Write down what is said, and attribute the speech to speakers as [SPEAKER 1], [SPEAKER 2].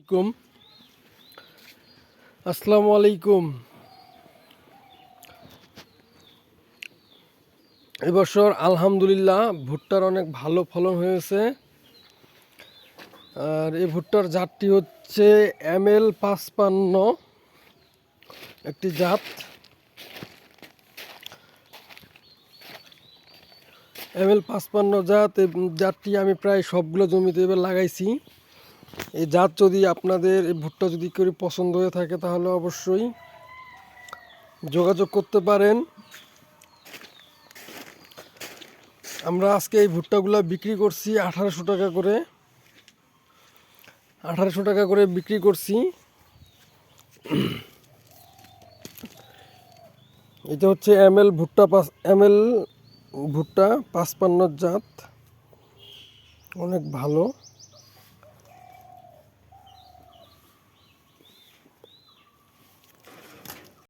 [SPEAKER 1] কুম আসসালামু আলাইকুম। এবছর আলহামদুলিল্লাহ ভুট্টার অনেক ভালো ফলন হয়েছে। আর এই ভুট্টার জাতটি হচ্ছে ML55 একটি জাত। ML55 জাত, এই জাতটি আমি প্রায় সবগুলো জমিতে এবার লাগাইছি। এই জাত যদি আপনাদের এই ভুট্টা যদি কেউ পছন্দ হয়ে থাকে তাহলে অবশ্যই যোগাযোগ করতে পারেন। আমরা আজকে এই ভুট্টাগুলো বিক্রি করছি 1800 টাকা করে। 1800 টাকা করে বিক্রি করছি। এটা হচ্ছে ML ভুট্টা 55 জাত, অনেক ভালো।